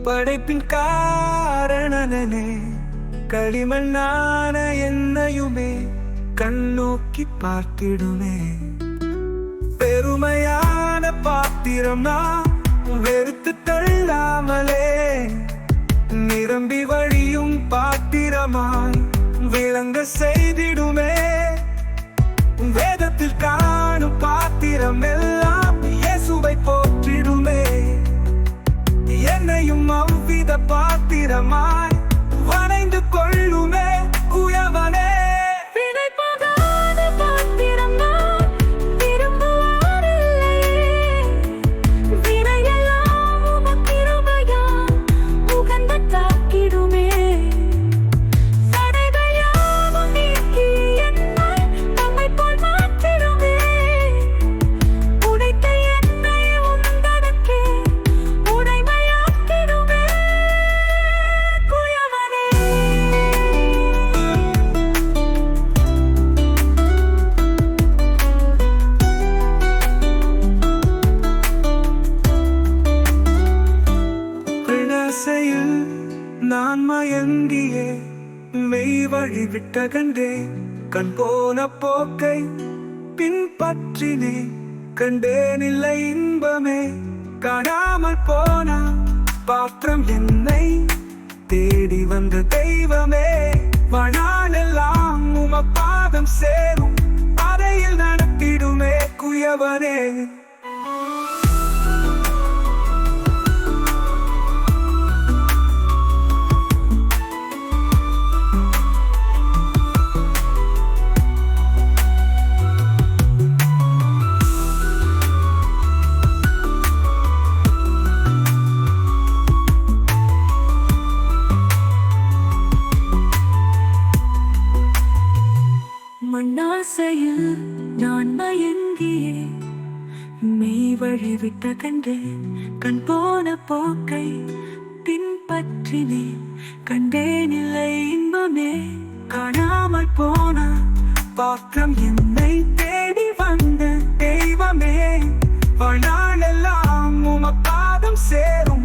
படைப்பின் காரணனே, களிமண்ணான என்னையுமே கண்ணோக்கி பார்த்திடுமே. பெருமையான பாத்திரம் நான் வெறுத்து தள்ளாமலே, நிரம்பி வழியும் பாத்திரமாய் விளங்க செய்திடுமே. வேதத்தில் காணும் பாத்திரம் எல்லாம் இயேசுவை போற்றிடுமே. என்னையும் அவ்வித பாத்திரமாய் வணைந்து கொள்ளுமே குயவனே. நான் மயங்கியே மெய் வழி விட்ட கண்டே, கண் போன போக்கை பின்பற்றினே. கண்டேன் இல்லை இன்பமே, காணாமல் போன பாத்திரம் என்னை தேடி வந்த தெய்வமே. வாழ்நாளெல்லாம் உமப்பாதம் சேரும் அறையில் நடத்திடுமே குயவனே. மண்ணாசையில் நான் மயங்கியே மெய் வழி விட்ட கண்டே, கண் போன போக்கை பின்பற்றினே. கண்டேன் இல்லை இன்பமே, காணாமல் போன பாத்திரம் என்னை தேடி வந்த தெய்வமே. வாழ்நாளெல்லாம் உமப்பாதம் சேரும்